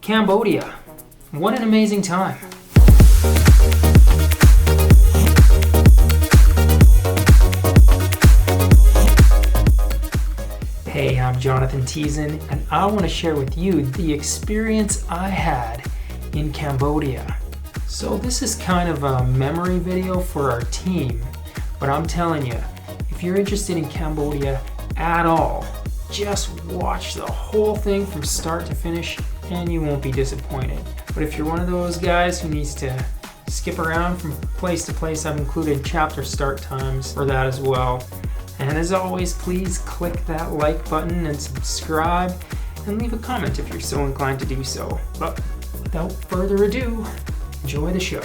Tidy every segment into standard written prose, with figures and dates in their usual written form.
Cambodia. What an amazing time. Hey, I'm Jonathan Teason, and I want to share with you the experience I had in Cambodia. So this is kind of a memory video for our team, but I'm telling you, if you're interested in Cambodia at all, just watch the whole thing from start to finish and you won't be disappointed. But if you're one of those guys who needs to skip around from place to place, I've included chapter start times for that as well. And as always, please click that like button and subscribe and leave a comment if you're so inclined to do so. But without further ado, enjoy the show.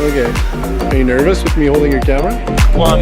Okay. Are you nervous with me holding your camera? One.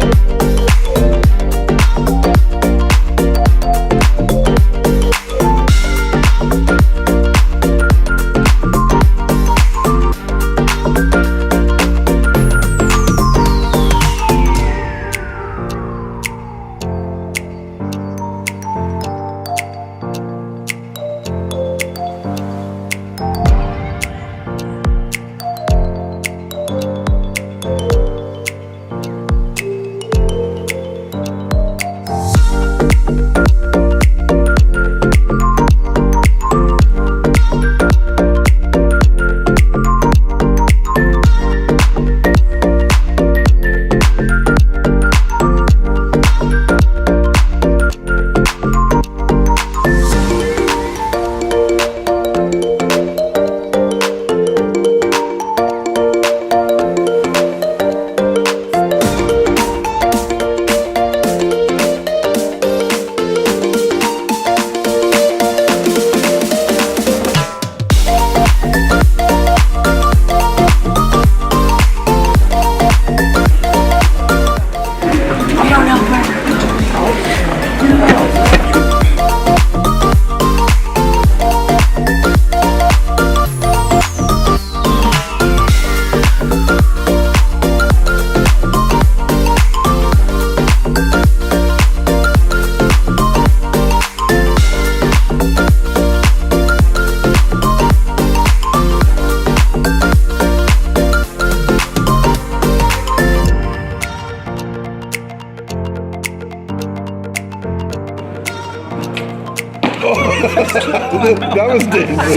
That was dangerous.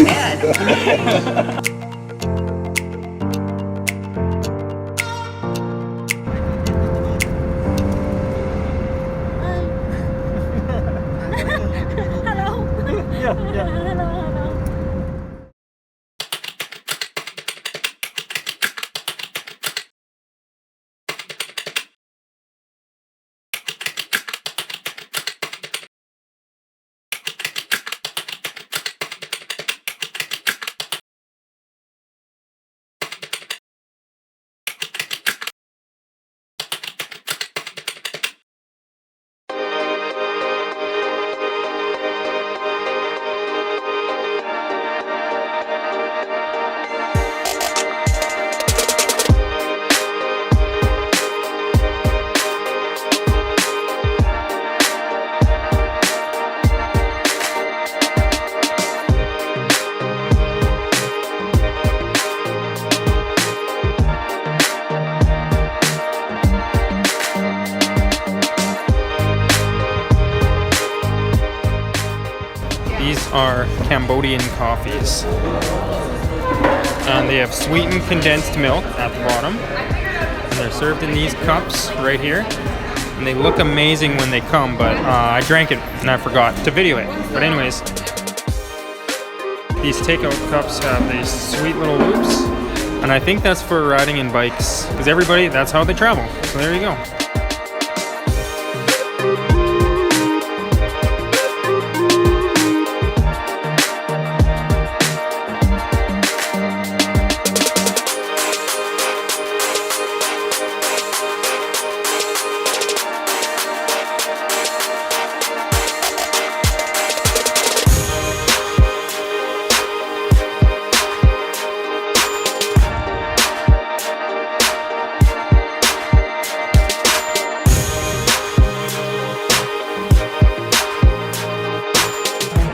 These are Cambodian coffees. And they have sweetened condensed milk at the bottom. And they're served in these cups right here. And they look amazing when they come, but I drank it and I forgot to video it. But anyways, these takeout cups have these sweet little loops. And I think that's for riding in bikes. Because everybody, that's how they travel. So there you go.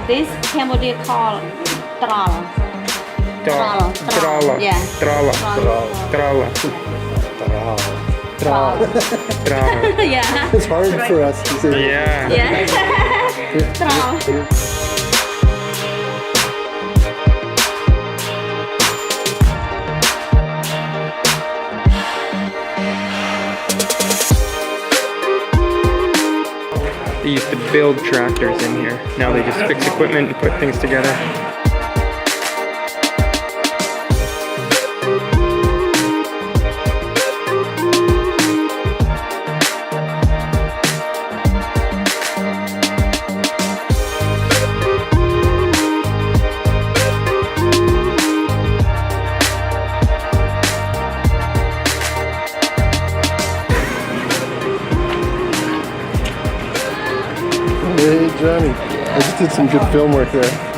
This Cambodia called trala. Trala. Yeah. Trala. Trala. Trala. Yeah. It's hard for us to say. Yeah. Yeah. Trala. They used to build tractors in here. Now they just fix equipment and put things together. Hey, Johnny. I just did some good film work there.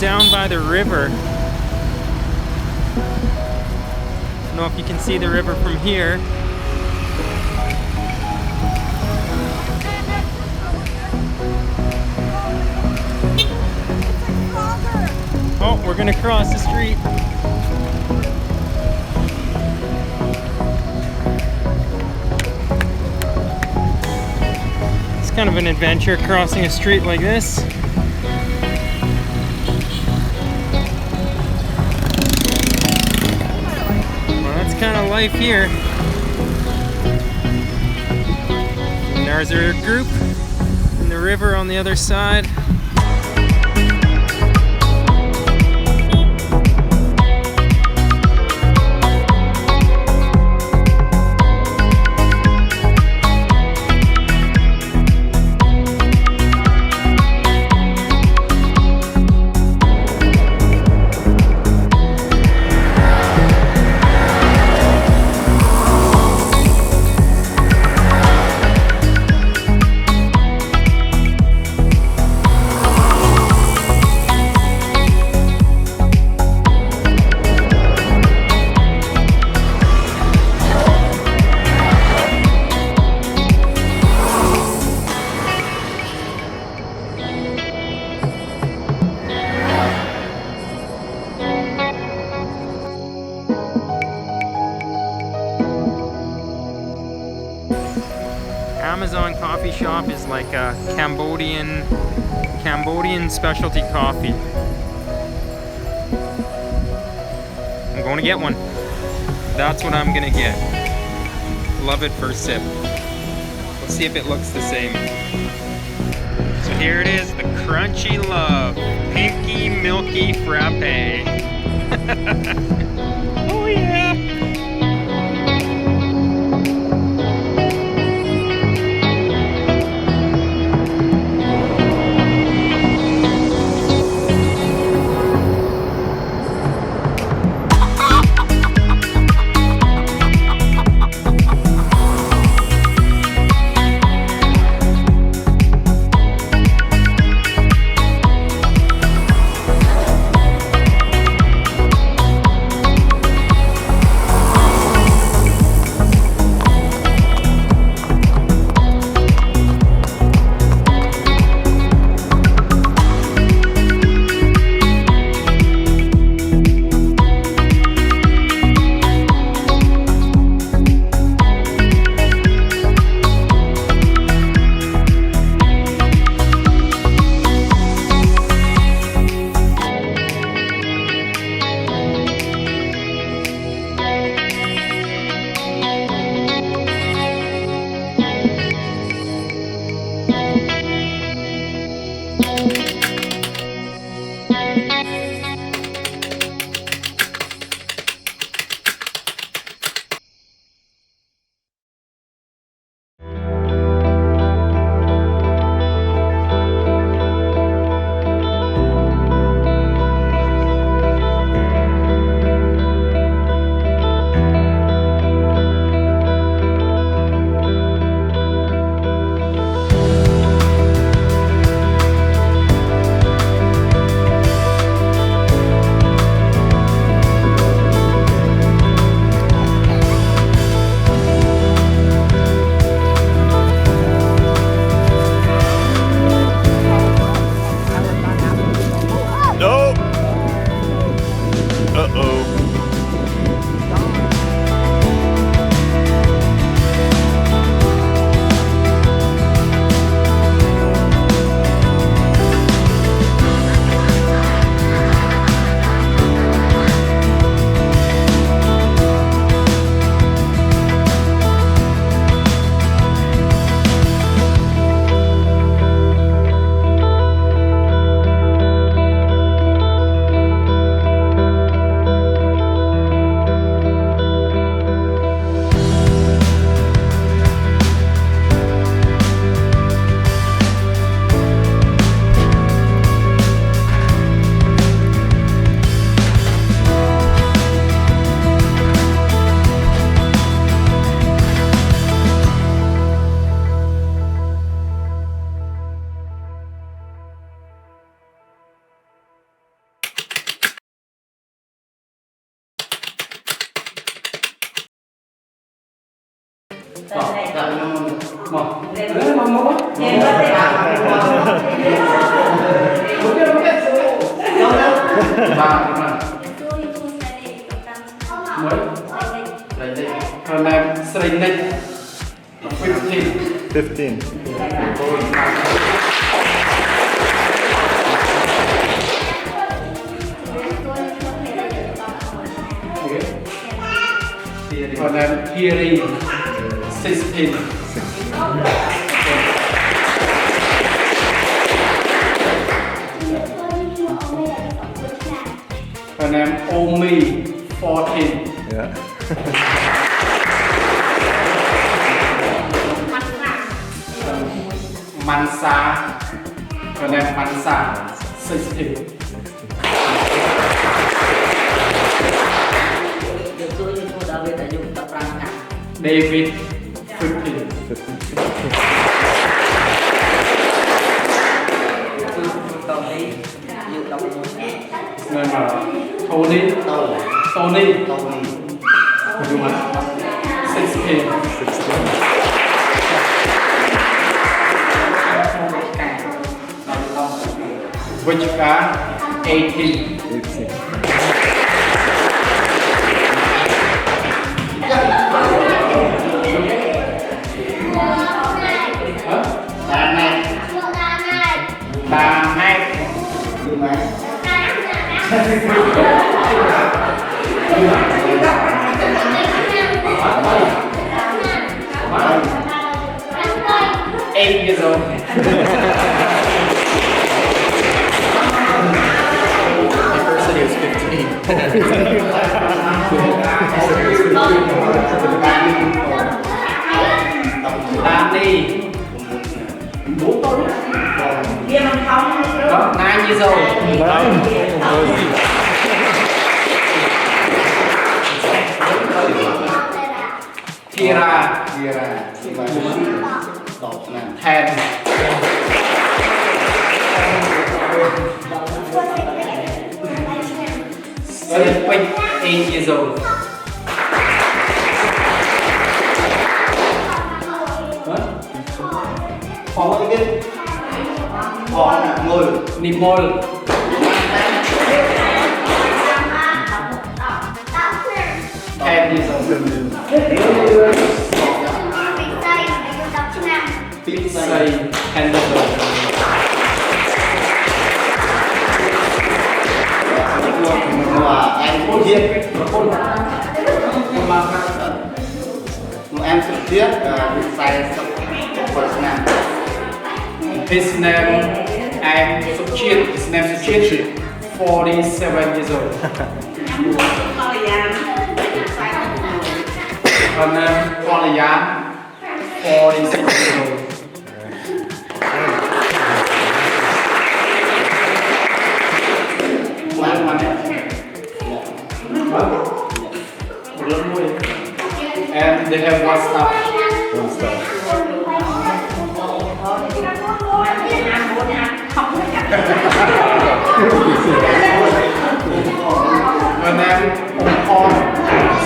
Down by the river. I don't know if you can see the river from here. Oh, we're gonna cross the street. It's kind of an adventure crossing a street like this. Kind of life here. And there's our group and the river on the other side. shop is like a Cambodian specialty coffee. I'm going to get one. That's what I'm gonna get. Love it first sip. Let's see if it looks the same. So here it is, the Crunchy Love Pinky Milky Frappe. Oh yeah! Her name is 15. 15. Her name Hearing 16. Her name Omi 14. Yeah. Mansa. Her name Mansa 16. David 15. Tony 16. Wichita 18. Huh? 8 years old. He first said he was 15. Nine years old. Kira. 10. Wait, 8 years old. Nimol. 10 years old. Say 10 years old. His name His name Suchit, 47 years old. Her name Kolayan, 46 years old. And they have one staff. Her name Orphan,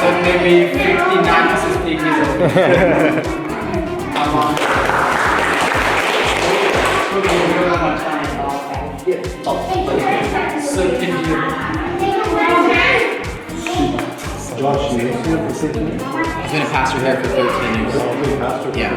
so maybe 59 to 60 years old. Josh, you here for 6 years? He's been a pastor here for 13 years. Yeah.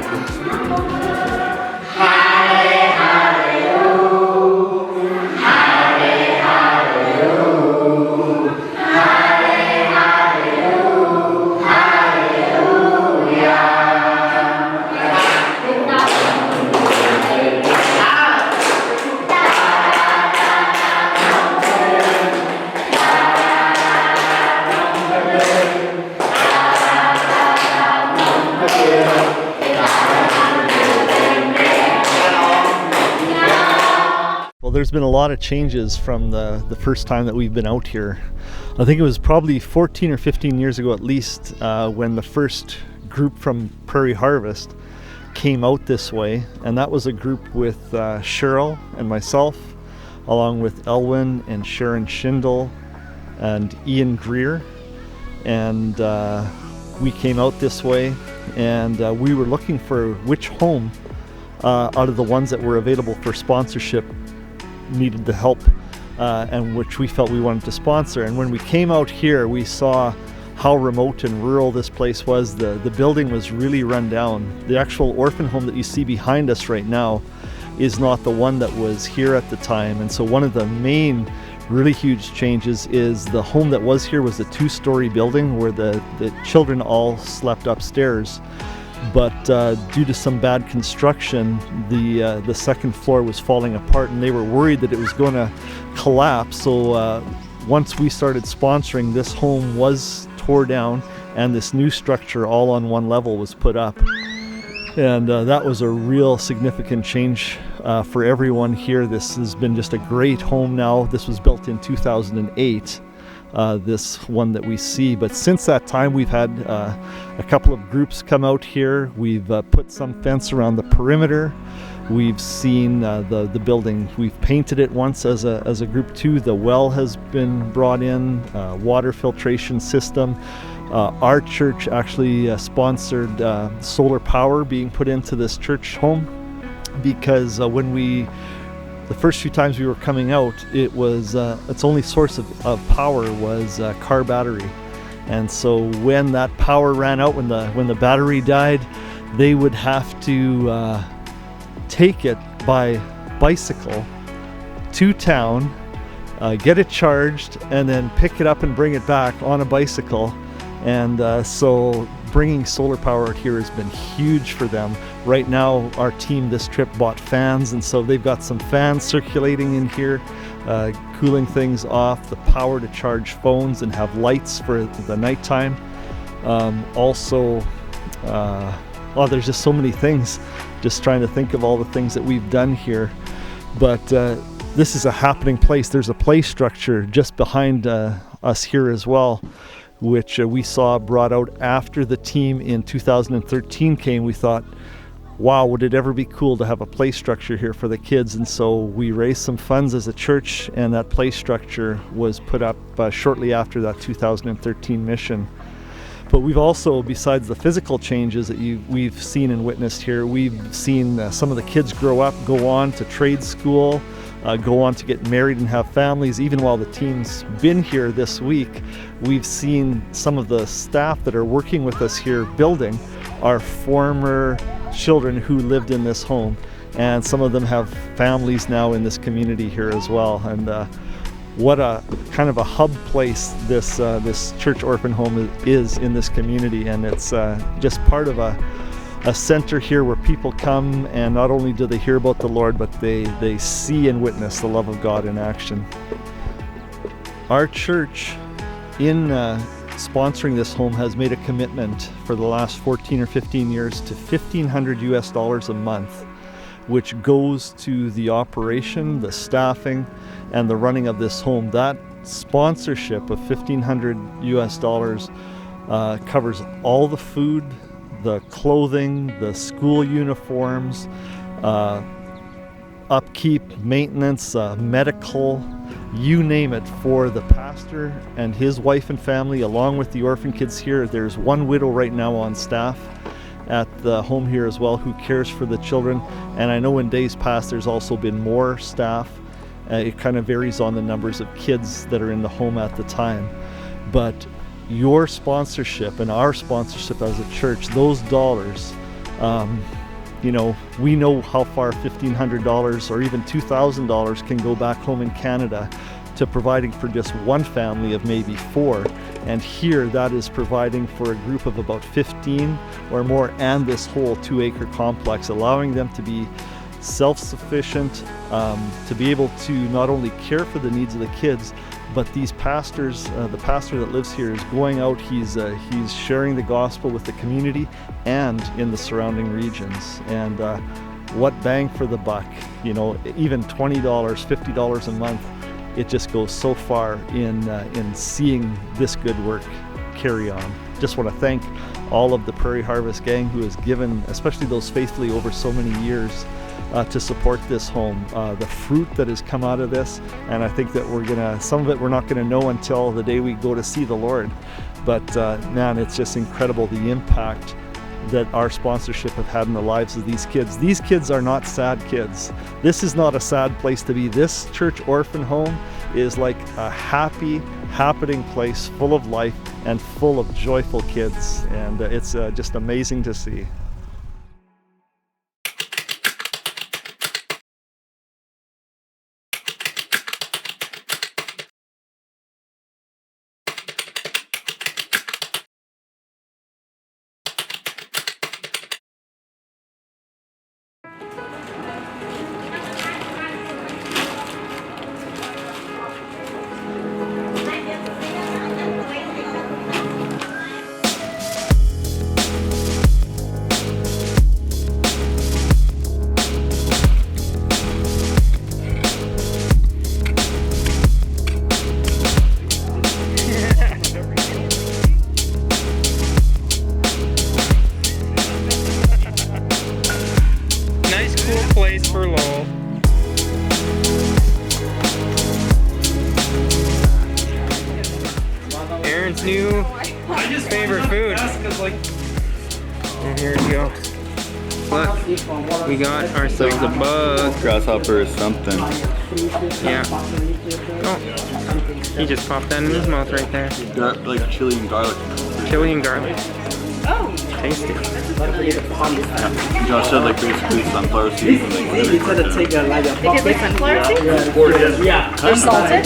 Well, there's been a lot of changes from the first time that we've been out here. I think it was probably 14 or 15 years ago at least when the first group from Prairie Harvest came out this way, and that was a group with Cheryl and myself, along with Elwyn and Sharon Schindel and Ian Greer, and we came out this way, and we were looking for which home out of the ones that were available for sponsorship needed the help and which we felt we wanted to sponsor. And when we came out here, we saw how remote and rural this place was. The building was really run down. The actual orphan home that you see behind us right now is not the one that was here at the time. And so one of the main really huge changes is the home that was here was a 2-story building where the children all slept upstairs. But due to some bad construction, the second floor was falling apart, and they were worried that it was going to collapse. So once we started sponsoring, this home was tore down, and this new structure all on one level was put up. And that was a real significant change for everyone here. This has been just a great home now. This was built in 2008. This one that we see, but since that time we've had a couple of groups come out here. We've put some fence around the perimeter. We've seen the building. We've painted it once as a group too. The well has been brought in, water filtration system. Our church actually sponsored solar power being put into this church home, because the first few times we were coming out, it was its only source of power was car battery, and so when that power ran out, when the battery died, they would have to take it by bicycle to town, get it charged, and then pick it up and bring it back on a bicycle. And so bringing solar power out here has been huge for them. Right now, our team this trip bought fans, and so they've got some fans circulating in here, cooling things off, the power to charge phones and have lights for the nighttime. There's just so many things, just trying to think of all the things that we've done here. But this is a happening place. There's a play structure just behind us here as well, which we saw brought out after the team in 2013 came. We thought, wow, would it ever be cool to have a play structure here for the kids? And so we raised some funds as a church, and that play structure was put up shortly after that 2013 mission. But we've also, besides the physical changes that we've seen and witnessed here, we've seen some of the kids grow up, go on to trade school, go on to get married and have families. Even while the team's been here this week, we've seen some of the staff that are working with us here building are former children who lived in this home, and some of them have families now in this community here as well. And what a kind of a hub place this church orphan home is in this community, and it's just part of a center here where people come, and not only do they hear about the Lord, but they see and witness the love of God in action. Our church, in sponsoring this home, has made a commitment for the last 14 or 15 years to $1,500 a month, which goes to the operation, the staffing, and the running of this home. That sponsorship of $1,500 covers all the food, the clothing, the school uniforms, upkeep, maintenance, medical, you name it, for the pastor and his wife and family, along with the orphan kids here. There's one widow right now on staff at the home here as well who cares for the children, and I know in days past there's also been more staff. It kind of varies on the numbers of kids that are in the home at the time. But your sponsorship and our sponsorship as a church, those dollars, we know how far $1,500 or even $2,000 can go back home in Canada to providing for just one family of maybe 4. And here that is providing for a group of about 15 or more, and this whole 2-acre complex, allowing them to be self-sufficient, to be able to not only care for the needs of the kids, but these pastors, the pastor that lives here is going out, he's sharing the gospel with the community and in the surrounding regions. And what bang for the buck, even $20, $50 a month, it just goes so far in seeing this good work carry on. Just want to thank all of the Prairie Harvest gang who has given, especially those faithfully over so many years, to support this home. The fruit that has come out of this, and I think that some of it we're not gonna know until the day we go to see the Lord. But man, it's just incredible the impact that our sponsorship have had in the lives of these kids. These kids are not sad kids. This is not a sad place to be. This church orphan home is like a happy, happening place full of life and full of joyful kids, and it's just amazing to see. For Lowell. Aaron's new favorite food. And here we go. Look, we got ourselves a bug. Grasshopper or something. Yeah. Oh, he just popped that in his mouth right there. Like chili and garlic. Chili and garlic. Oh. tasty. Josh said like basically sunflower seeds and like You said to take a like a They taste like sunflower seeds? yeah. They're salted?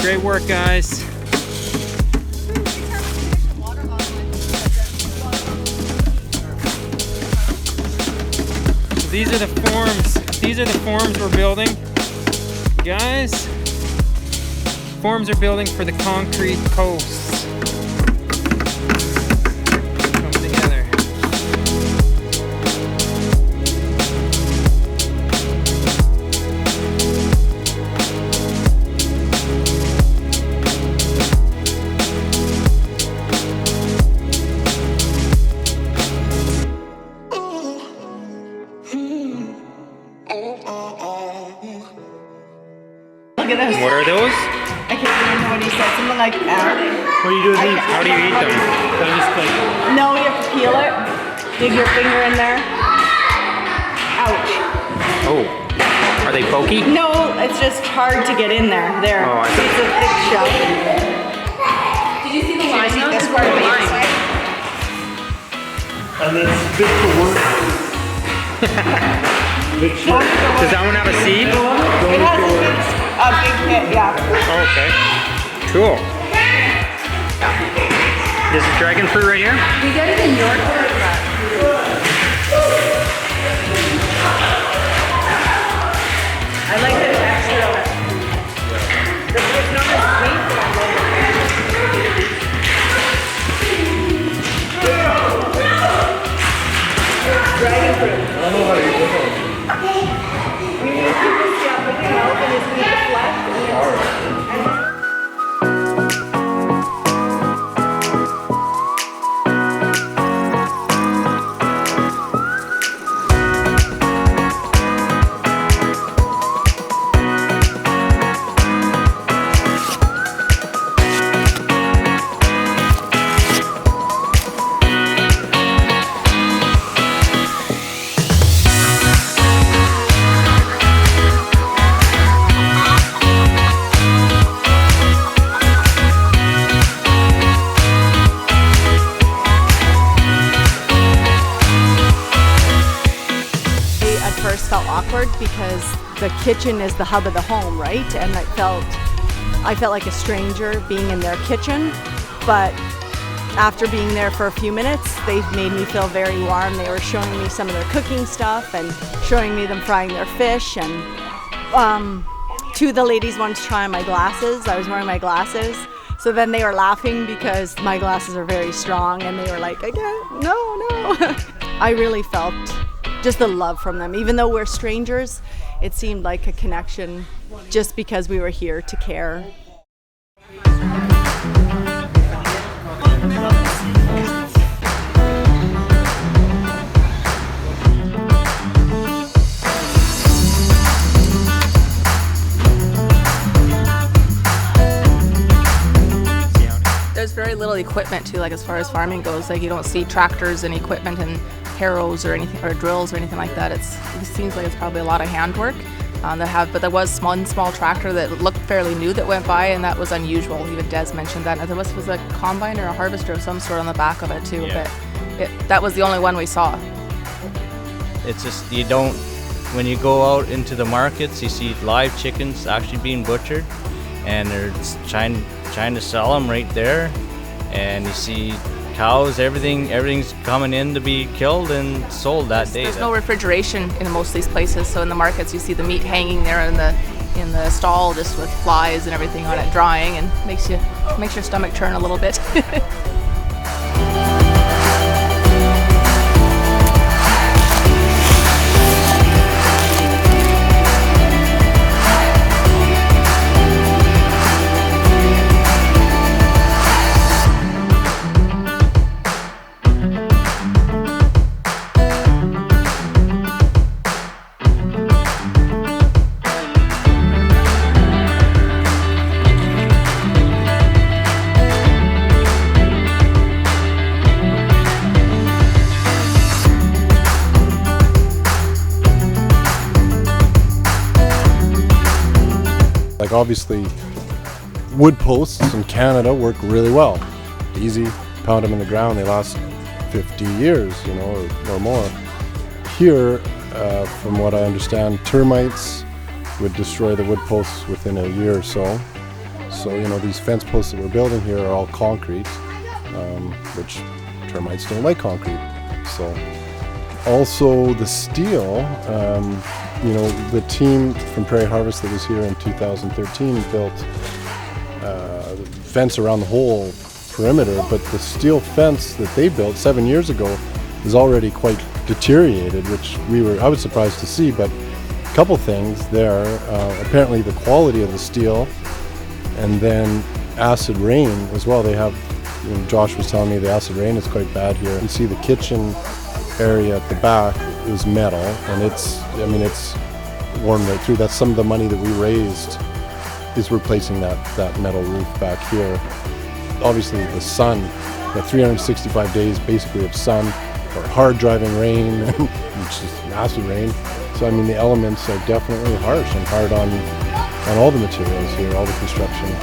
Great work, guys. These are the forms. These are the forms we're building. Guys, forms are building for the concrete posts. Come together. What are those? I can't remember what he said. Something like that. What do you do with these? How do you eat them? No, you have to peel it. Dig your finger in there. Ouch. Oh, are they pokey? No, it's just hard to get in there. There. Oh, I see. It's a thick shell. Did you see the line? That's part of the line. And it's fit to work. Does that one have a seed? It has a big hit, yeah. Oh, okay. Cool. This is dragon fruit right here? We get it in York. I like the texture of it. It's not as sweet, but I like it. Dragon fruit. I don't know how to eat it. You keep this up with the milk and it's with the flesh. Felt awkward because the kitchen is the hub of the home, right? And I felt like a stranger being in their kitchen, but after being there for a few minutes, they made me feel very warm. They were showing me some of their cooking stuff and showing me them frying their fish, and two of the ladies wanted to try on my glasses. I was wearing my glasses, so then they were laughing because my glasses are very strong, and they were like, again, no. I really felt just the love from them. Even though we're strangers, it seemed like a connection just because we were here to care. There's very little equipment too, like as far as farming goes. Like you don't see tractors and equipment and harrows or anything, or drills or anything like that. It seems like it's probably a lot of handwork. But there was one small tractor that looked fairly new that went by, and that was unusual. Even Des mentioned that. And there was a combine or a harvester of some sort on the back of it too. Yeah. But that was the only one we saw. It's just, you don't, when you go out into the markets, you see live chickens actually being butchered, and they're trying to sell them right there, and you see cows, everything's coming in to be killed and sold that day. There's no refrigeration in most of these places, so in the markets you see the meat hanging there in the stall just with flies and everything on it drying, and makes your stomach turn a little bit. Like obviously, wood posts in Canada work really well. Easy, pound them in the ground, they last 50 years, you know, or more. Here, from what I understand, termites would destroy the wood posts within a year or so. So, you know, these fence posts that we're building here are all concrete, which termites don't like concrete. So, also the steel, you know, the team from Prey Harvest that was here in 2013 built the fence around the whole perimeter, but the steel fence that they built 7 years ago is already quite deteriorated, which I was surprised to see. But a couple things there, apparently the quality of the steel, and then acid rain as well. They have, you know, Josh was telling me the acid rain is quite bad here. You see the kitchen area at the back is metal, and it's worn right through. That's some of the money that we raised, is replacing that metal roof back here. Obviously the sun, the 365 days basically of sun, or hard driving rain, which is acid rain. So I mean, the elements are definitely harsh and hard on all the materials here, all the construction.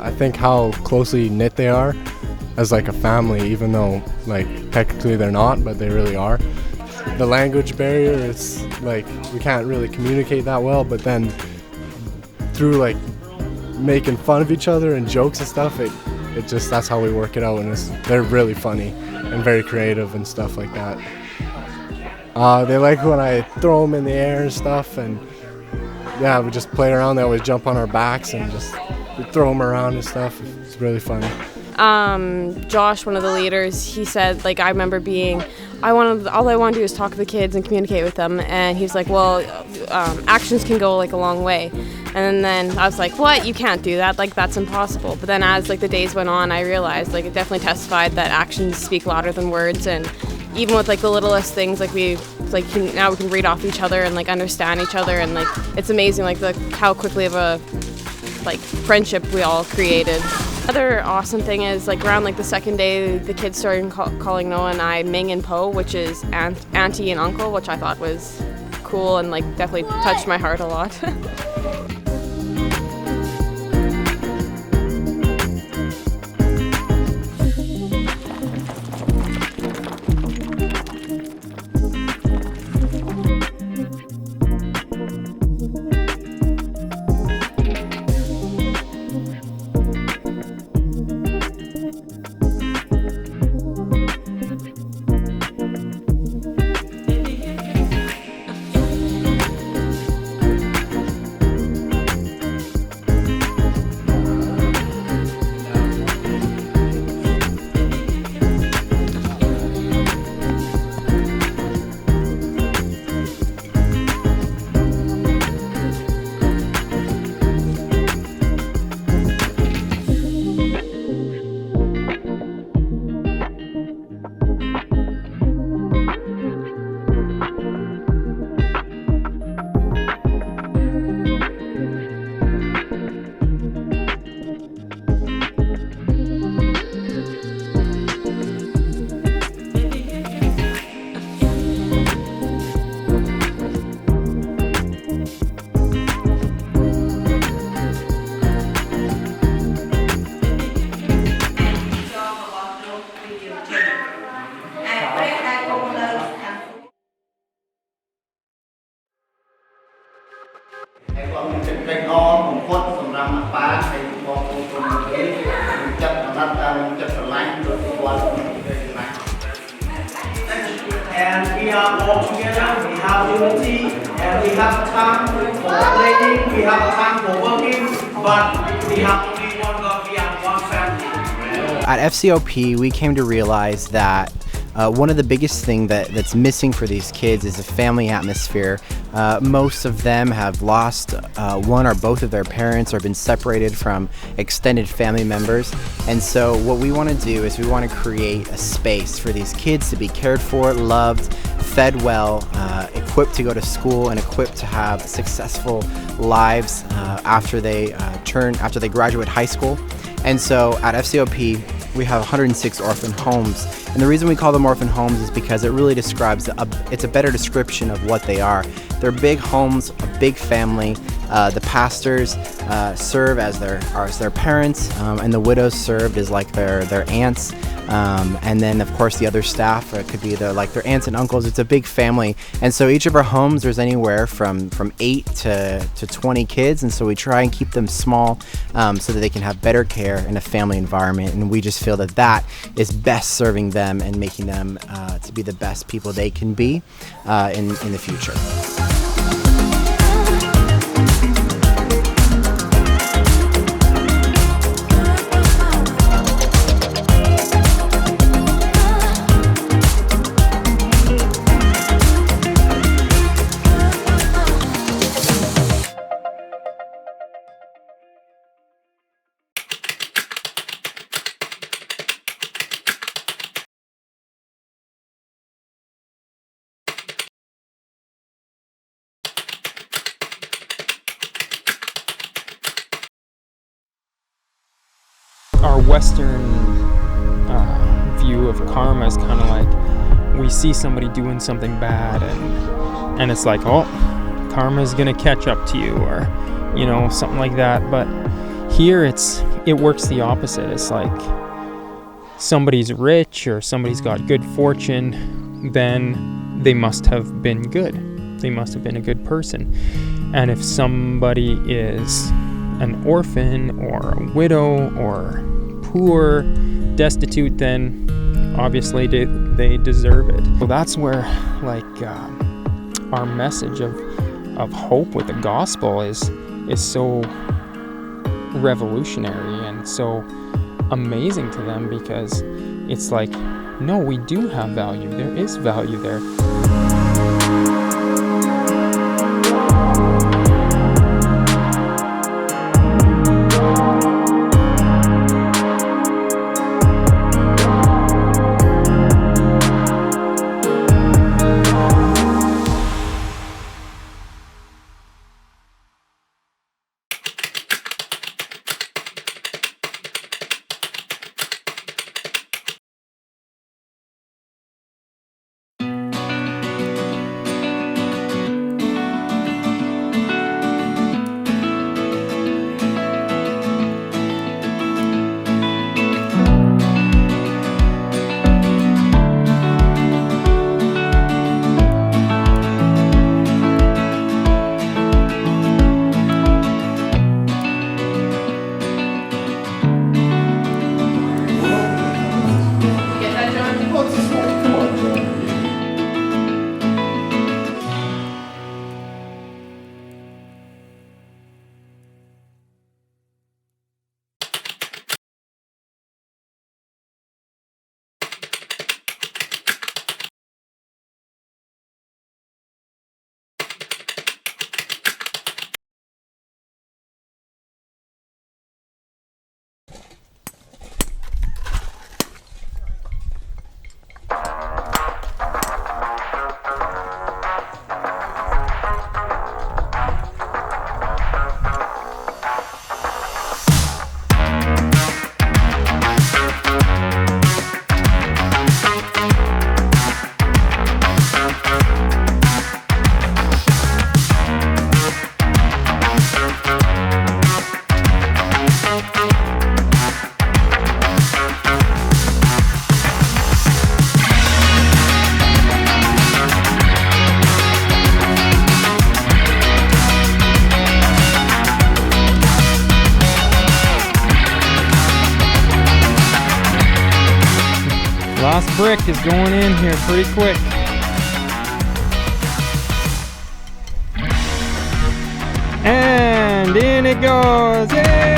I think how closely knit they are as like a family, even though like technically they're not, but they really are. The language barrier, it's like we can't really communicate that well, but then through like making fun of each other and jokes and stuff, it just, that's how we work it out, and they're really funny and very creative and stuff like that. They like when I throw them in the air and stuff, and yeah, we just play around. They always jump on our backs and just we throw them around and stuff. It's really funny. Josh, one of the leaders, he said, like, I remember all I want to do is talk to the kids and communicate with them, and he was like, well, actions can go like a long way. And then I was like, what? You can't do that, like that's impossible. But then as like the days went on, I realized like it definitely testified that actions speak louder than words, and even with like the littlest things, like now we can read off each other and like understand each other, and like it's amazing like how quickly of a like friendship we all created. Another awesome thing is like around like the second day, the kids started calling Noah and I Ming and Po, which is auntie and uncle, which I thought was cool and like definitely touched my heart a lot. And we are all together, we have unity, and we have time for playing, we have time for working, but we have only one God, we are one family. At FCOP, we came to realize that one of the biggest things that's missing for these kids is a family atmosphere Most of them have lost one or both of their parents or been separated from extended family members. And so what we want to do is we want to create a space for these kids to be cared for, loved, fed well, equipped to go to school, and equipped to have successful lives after they graduate high school. And so at FCOP, we have 106 orphan homes. And the reason we call them orphan homes is because it really describes, it's a better description of what they are. They're big homes, a big family. The pastors serve as their parents, and the widows served as like their aunts. And then of course the other staff, it could be their aunts and uncles. It's a big family. And so each of our homes, there's anywhere from 8 to 20 kids. And so we try and keep them small so that they can have better care in a family environment. And we just feel that that is best serving them and making them to be the best people they can be in the future. Our Western view of karma is kind of like we see somebody doing something bad and it's like, oh, karma is gonna catch up to you, or something like that. But here it works the opposite. It's like somebody's rich or somebody's got good fortune, then they must have been good. They must have been a good person. And if somebody is an orphan or a widow or poor, destitute, then obviously they deserve it. So that's where our message of hope with the gospel is so revolutionary and so amazing to them, because it's like, no, we do have value. There is value there. Last brick is going in here pretty quick. And in it goes. Yay!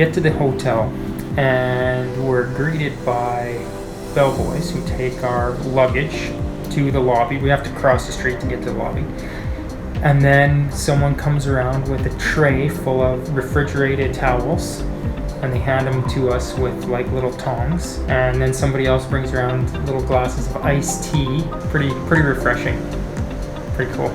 get to the hotel, and we're greeted by bellboys who take our luggage to the lobby. We have to cross the street to get to the lobby. And then someone comes around with a tray full of refrigerated towels, and they hand them to us with like little tongs. And then somebody else brings around little glasses of iced tea. Pretty refreshing. Pretty cool.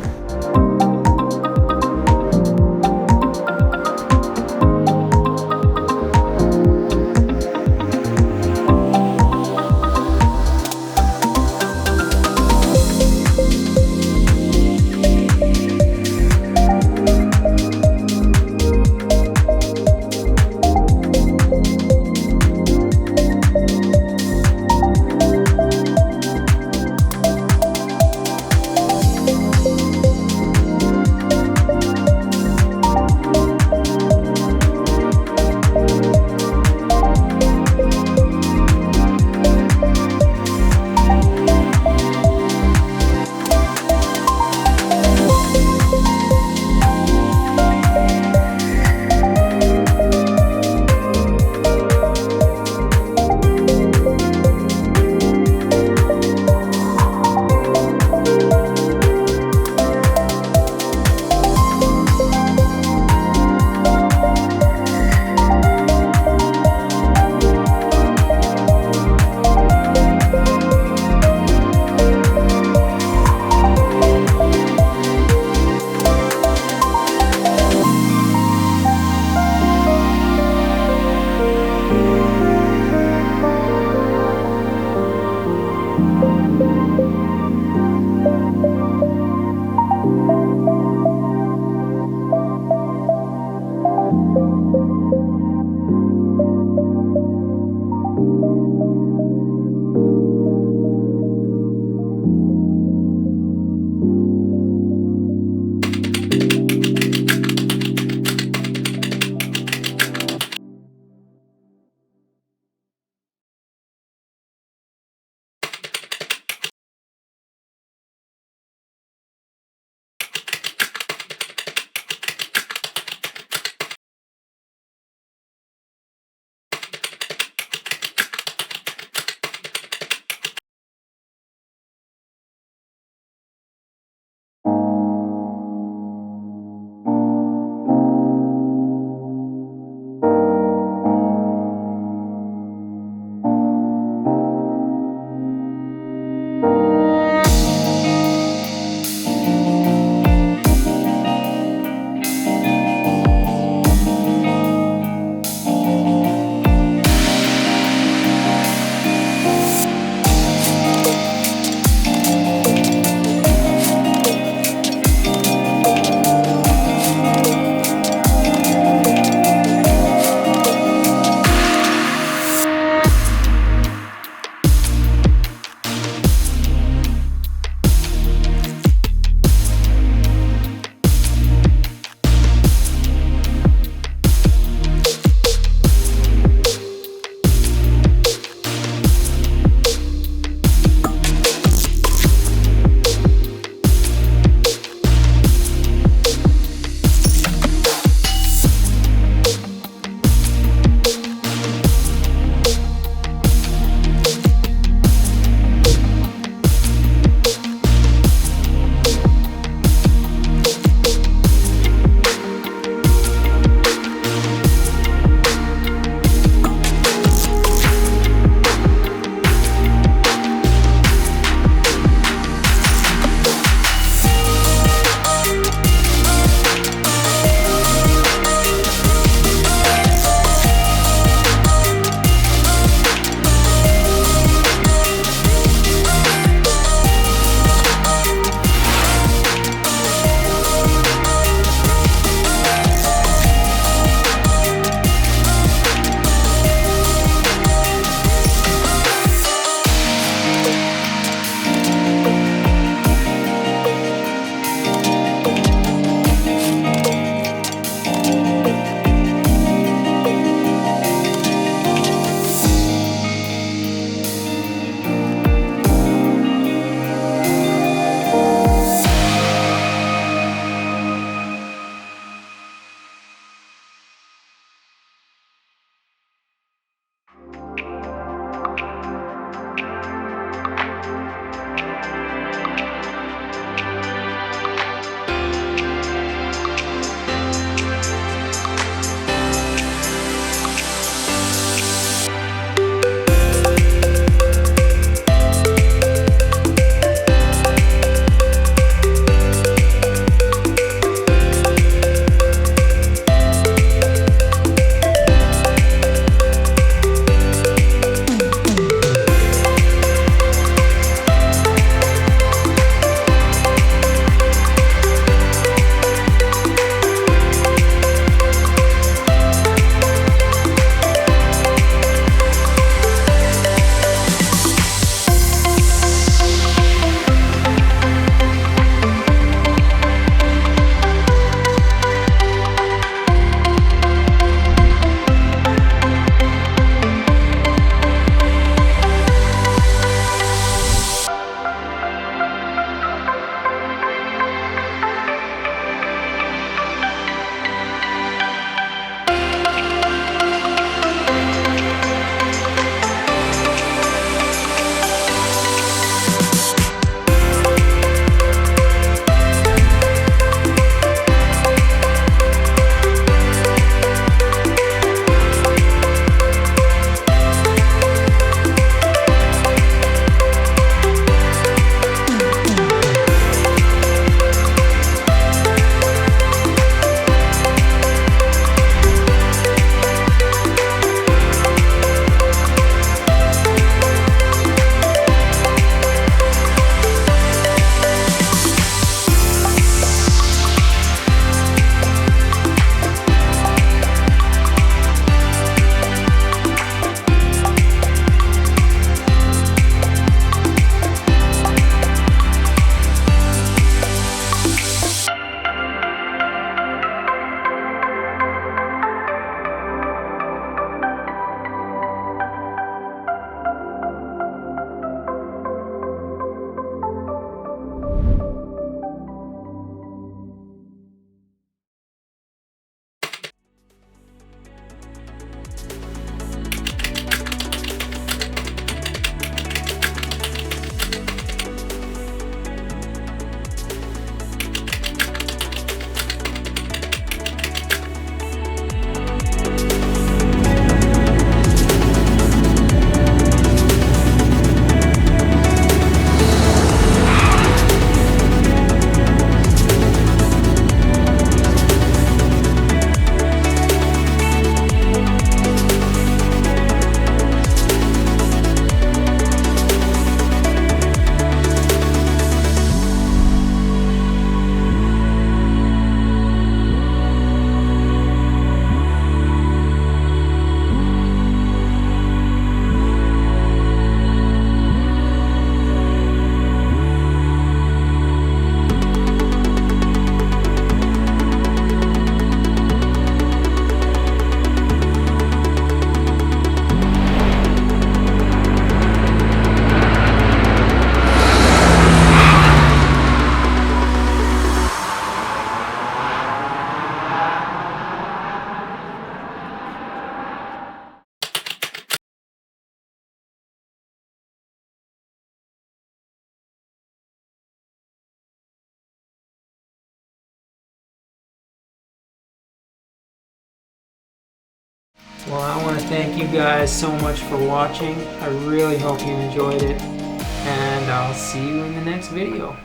Well, I want to thank you guys so much for watching. I really hope you enjoyed it, and I'll see you in the next video.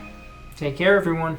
Take care, everyone.